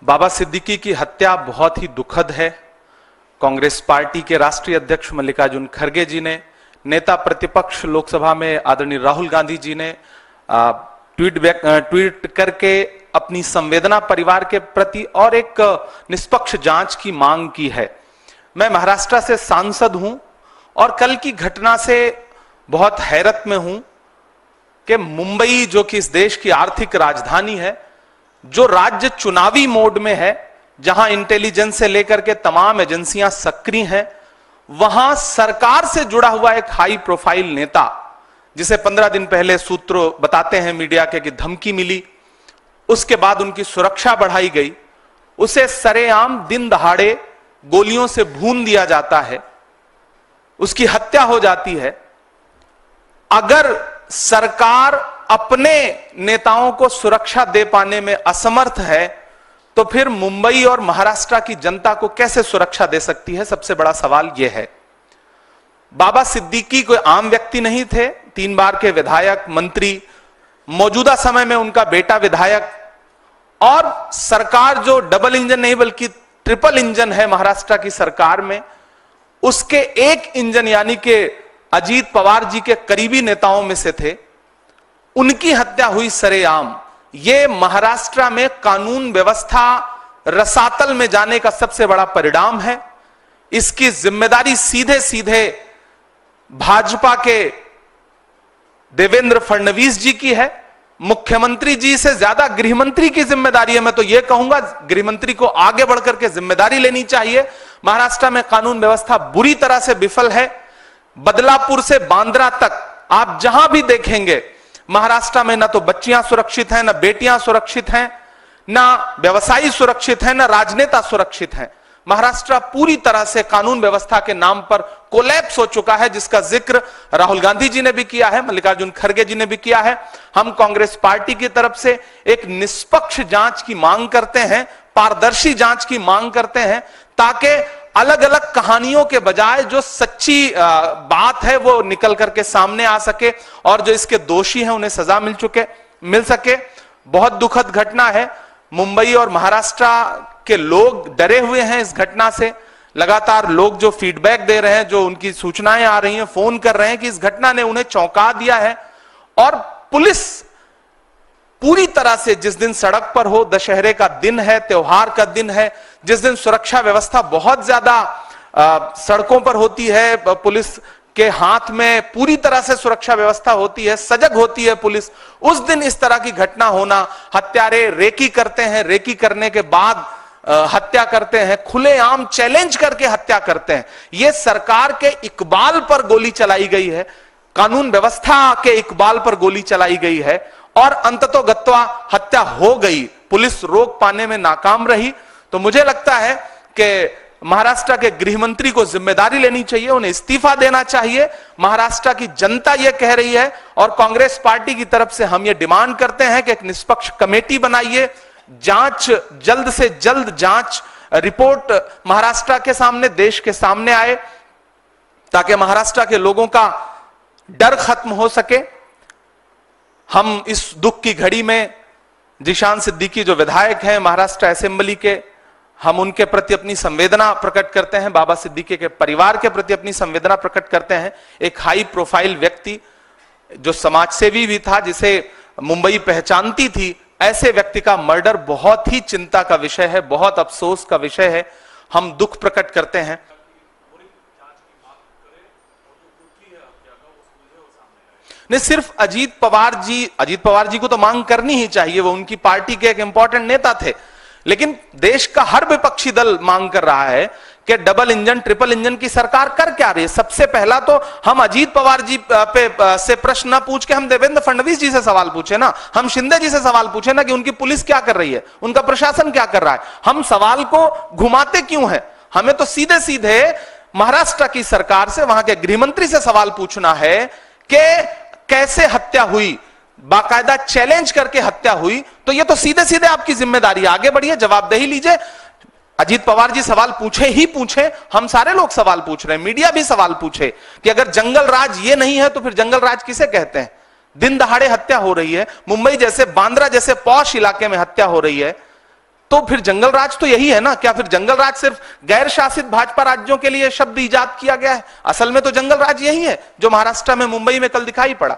बाबा सिद्दीकी की हत्या बहुत ही दुखद है। कांग्रेस पार्टी के राष्ट्रीय अध्यक्ष मल्लिकार्जुन खड़गे जी ने, नेता प्रतिपक्ष लोकसभा में आदरणीय राहुल गांधी जी ने ट्वीट करके अपनी संवेदना परिवार के प्रति और एक निष्पक्ष जांच की मांग की है। मैं महाराष्ट्र से सांसद हूं और कल की घटना से बहुत हैरत में हूं कि मुंबई, जो कि इस देश की आर्थिक राजधानी है, जो राज्य चुनावी मोड में है, जहां इंटेलिजेंस से लेकर के तमाम एजेंसियां सक्रिय हैं, वहां सरकार से जुड़ा हुआ एक हाई प्रोफाइल नेता, जिसे 15 दिन पहले सूत्र बताते हैं मीडिया के कि धमकी मिली, उसके बाद उनकी सुरक्षा बढ़ाई गई, उसे सरेआम दिन दहाड़े गोलियों से भून दिया जाता है, उसकी हत्या हो जाती है। अगर सरकार अपने नेताओं को सुरक्षा दे पाने में असमर्थ है, तो फिर मुंबई और महाराष्ट्र की जनता को कैसे सुरक्षा दे सकती है? सबसे बड़ा सवाल यह है। बाबा सिद्दीकी कोई आम व्यक्ति नहीं थे, 3 बार के विधायक, मंत्री, मौजूदा समय में उनका बेटा विधायक, और सरकार जो डबल इंजन नहीं बल्कि ट्रिपल इंजन है महाराष्ट्र की सरकार में, उसके एक इंजन यानी कि अजीत पवार जी के करीबी नेताओं में से थे, उनकी हत्या हुई सरेआम। यह महाराष्ट्र में कानून व्यवस्था रसातल में जाने का सबसे बड़ा परिणाम है। इसकी जिम्मेदारी सीधे सीधे भाजपा के देवेंद्र फडणवीस जी की है। मुख्यमंत्री जी से ज्यादा गृहमंत्री की जिम्मेदारी है। मैं तो यह कहूंगा गृहमंत्री को आगे बढ़कर के जिम्मेदारी लेनी चाहिए। महाराष्ट्र में कानून व्यवस्था बुरी तरह से विफल है। बदलापुर से बांद्रा तक आप जहां भी देखेंगे महाराष्ट्र में ना तो बच्चियां सुरक्षित हैं, ना बेटियां सुरक्षित हैं, ना व्यवसायी सुरक्षित हैं, ना राजनेता सुरक्षित हैं। महाराष्ट्र पूरी तरह से कानून व्यवस्था के नाम पर कोलैप्स हो चुका है, जिसका जिक्र राहुल गांधी जी ने भी किया है, मल्लिकार्जुन खड़गे जी ने भी किया है। हम कांग्रेस पार्टी की तरफ से एक निष्पक्ष जांच की मांग करते हैं, पारदर्शी जांच की मांग करते हैं, ताकि अलग अलग कहानियों के बजाय जो सच्ची बात है वो निकल करके सामने आ सके और जो इसके दोषी हैं उन्हें सजा मिल सके। बहुत दुखद घटना है। मुंबई और महाराष्ट्र के लोग डरे हुए हैं इस घटना से। लगातार लोग जो फीडबैक दे रहे हैं, जो उनकी सूचनाएं आ रही हैं, फोन कर रहे हैं कि इस घटना ने उन्हें चौंका दिया है। और पुलिस पूरी तरह से, जिस दिन सड़क पर हो, दशहरे का दिन है, त्योहार का दिन है, जिस दिन सुरक्षा व्यवस्था बहुत ज्यादा सड़कों पर होती है, पुलिस के हाथ में पूरी तरह से सुरक्षा व्यवस्था होती है, सजग होती है पुलिस, उस दिन इस तरह की घटना होना, हत्यारे रेकी करते हैं, रेकी करने के बाद हत्या करते हैं, खुलेआम चैलेंज करके हत्या करते हैं। यह सरकार के इकबाल पर गोली चलाई गई है, कानून व्यवस्था के इकबाल पर गोली चलाई गई है और अंततोगत्वा हत्या हो गई। पुलिस रोक पाने में नाकाम रही। तो मुझे लगता है कि महाराष्ट्र के गृहमंत्री को जिम्मेदारी लेनी चाहिए, उन्हें इस्तीफा देना चाहिए। महाराष्ट्र की जनता यह कह रही है और कांग्रेस पार्टी की तरफ से हम यह डिमांड करते हैं कि एक निष्पक्ष कमेटी बनाइए, जांच, जल्द से जल्द जांच रिपोर्ट महाराष्ट्र के सामने, देश के सामने आए, ताकि महाराष्ट्र के लोगों का डर खत्म हो सके। हम इस दुख की घड़ी में जिशान सिद्दीकी जो विधायक हैं महाराष्ट्र असेंबली के, हम उनके प्रति अपनी संवेदना प्रकट करते हैं, बाबा सिद्दीकी के परिवार के प्रति अपनी संवेदना प्रकट करते हैं। एक हाई प्रोफाइल व्यक्ति जो समाजसेवी भी था, जिसे मुंबई पहचानती थी, ऐसे व्यक्ति का मर्डर बहुत ही चिंता का विषय है, बहुत अफसोस का विषय है। हम दुख प्रकट करते हैं। नहीं, सिर्फ अजीत पवार जी को तो मांग करनी ही चाहिए, वो उनकी पार्टी के एक इंपॉर्टेंट नेता थे, लेकिन देश का हर विपक्षी दल मांग कर रहा है कि डबल इंजन, ट्रिपल इंजन की सरकार कर क्या रही है। सबसे पहला तो हम अजीत पवार जी पे से प्रश्न ना पूछ के हम देवेंद्र फडणवीस जी से सवाल पूछे ना, हम शिंदे जी से सवाल पूछे ना कि उनकी पुलिस क्या कर रही है, उनका प्रशासन क्या कर रहा है। हम सवाल को घुमाते क्यों है? हमें तो सीधे सीधे महाराष्ट्र की सरकार से, वहां के गृहमंत्री से सवाल पूछना है कि कैसे हत्या हुई, बाकायदा चैलेंज करके हत्या हुई। तो ये तो सीधे सीधे आपकी जिम्मेदारी, आगे बढ़िए, जवाबदेही लीजिए। अजीत पवार जी सवाल पूछे ही पूछे, हम सारे लोग सवाल पूछ रहे हैं, मीडिया भी सवाल पूछे कि अगर जंगल राज ये नहीं है तो फिर जंगल राज किसे कहते हैं? दिन दहाड़े हत्या हो रही है, मुंबई जैसे, बांद्रा जैसे पॉश इलाके में हत्या हो रही है, तो तो फिर जंगल राज तो यही है ना? क्या फिर जंगल राज सिर्फ गैर शासित भाजपा राज्यों के लिए शब्द इजाद किया गया है? असल में तो जंगल राज यही है जो महाराष्ट्र में, मुंबई में कल दिखाई पड़ा।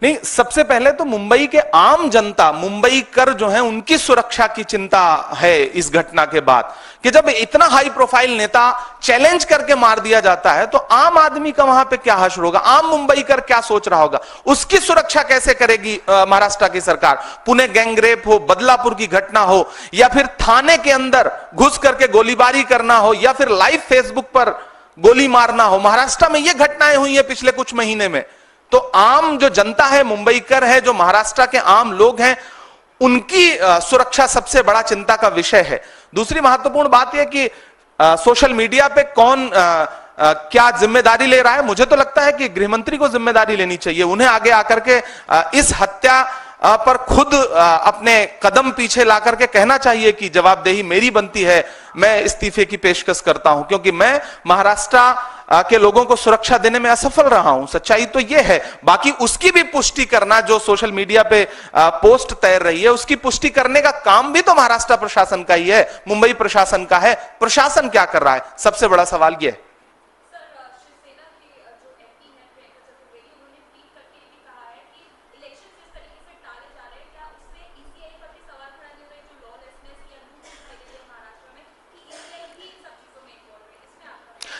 नहीं, सबसे पहले तो मुंबई के आम जनता, मुंबई कर जो है, उनकी सुरक्षा की चिंता है इस घटना के बाद, कि जब इतना हाई प्रोफाइल नेता चैलेंज करके मार दिया जाता है तो आम आदमी का वहां पे क्या हश्र होगा, आम मुंबई कर क्या सोच रहा होगा, उसकी सुरक्षा कैसे करेगी महाराष्ट्र की सरकार? पुणे गैंगरेप हो, बदलापुर की घटना हो, या फिर थाने के अंदर घुस करके गोलीबारी करना हो, या फिर लाइव फेसबुक पर गोली मारना हो, महाराष्ट्र में ये घटनाएं हुई है पिछले कुछ महीने में। तो आम जो जनता है, मुंबई कर है, जो महाराष्ट्र के आम लोग हैं, उनकी सुरक्षा सबसे बड़ा चिंता का विषय है। दूसरी महत्वपूर्ण बात यह कि सोशल मीडिया पे कौन क्या जिम्मेदारी ले रहा है? मुझे तो लगता है कि गृहमंत्री को जिम्मेदारी लेनी चाहिए। उन्हें आगे आकर के इस हत्या पर खुद अपने कदम पीछे ला करके कहना चाहिए कि जवाबदेही मेरी बनती है, मैं इस्तीफे की पेशकश करता हूं, क्योंकि मैं महाराष्ट्र के लोगों को सुरक्षा देने में असफल रहा हूं। सच्चाई तो यह है। बाकी उसकी भी पुष्टि करना, जो सोशल मीडिया पे पोस्ट तैर रही है, उसकी पुष्टि करने का काम भी तो महाराष्ट्र प्रशासन का ही है, मुंबई प्रशासन का है। प्रशासन क्या कर रहा है, सबसे बड़ा सवाल यह है।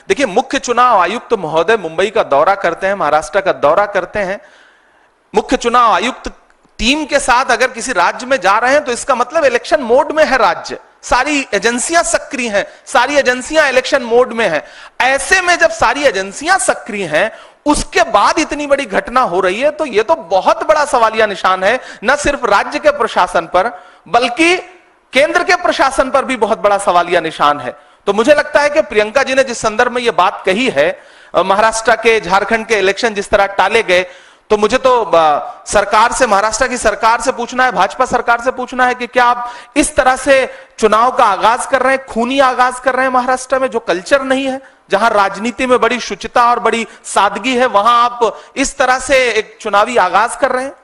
देखिए, मुख्य चुनाव आयुक्त महोदय मुंबई का दौरा करते हैं, महाराष्ट्र का दौरा करते हैं। मुख्य चुनाव आयुक्त टीम के साथ अगर किसी राज्य में जा रहे हैं तो इसका मतलब इलेक्शन मोड में है राज्य। सारी एजेंसियां सक्रिय हैं, सारी एजेंसियां इलेक्शन मोड में हैं। ऐसे में जब सारी एजेंसियां सक्रिय हैं, उसके बाद इतनी बड़ी घटना हो रही है, तो यह तो बहुत बड़ा सवालिया निशान है, न सिर्फ राज्य के प्रशासन पर बल्कि केंद्र के प्रशासन पर भी बहुत बड़ा सवालिया निशान है। तो मुझे लगता है कि प्रियंका जी ने जिस संदर्भ में यह बात कही है, महाराष्ट्र के, झारखंड के इलेक्शन जिस तरह टाले गए, तो मुझे तो सरकार से, महाराष्ट्र की सरकार से पूछना है, भाजपा सरकार से पूछना है कि क्या आप इस तरह से चुनाव का आगाज कर रहे हैं, खूनी आगाज कर रहे हैं महाराष्ट्र में, जो कल्चर नहीं है, जहां राजनीति में बड़ी शुचिता और बड़ी सादगी है, वहां आप इस तरह से एक चुनावी आगाज कर रहे हैं?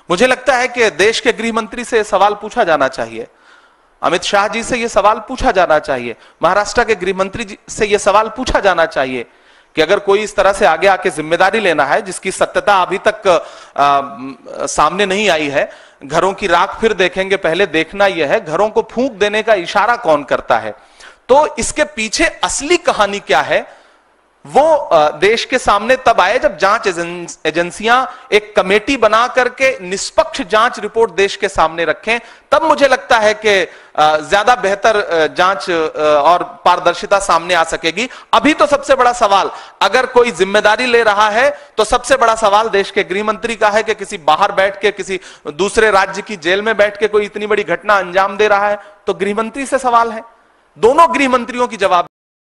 मुझे लगता है कि देश के गृह मंत्री से यह सवाल पूछा जाना चाहिए, अमित शाह जी से यह सवाल पूछा जाना चाहिए, महाराष्ट्र के गृह मंत्री से यह सवाल पूछा जाना चाहिए कि अगर कोई इस तरह से आगे आके जिम्मेदारी लेना है, जिसकी सत्यता अभी तक सामने नहीं आई है, घरों की राख फिर देखेंगे, पहले देखना यह है घरों को फूंक देने का इशारा कौन करता है, तो इसके पीछे असली कहानी क्या है वो देश के सामने तब आए जब जांच एजेंसियां एक कमेटी बना करके निष्पक्ष जांच रिपोर्ट देश के सामने रखें। तब मुझे लगता है कि ज्यादा बेहतर जांच और पारदर्शिता सामने आ सकेगी। अभी तो सबसे बड़ा सवाल, अगर कोई जिम्मेदारी ले रहा है तो सबसे बड़ा सवाल देश के गृह मंत्री का है कि किसी बाहर बैठ के, किसी दूसरे राज्य की जेल में बैठ के कोई इतनी बड़ी घटना अंजाम दे रहा है, तो गृह मंत्री से सवाल है। दोनों गृह मंत्रियों की जवाब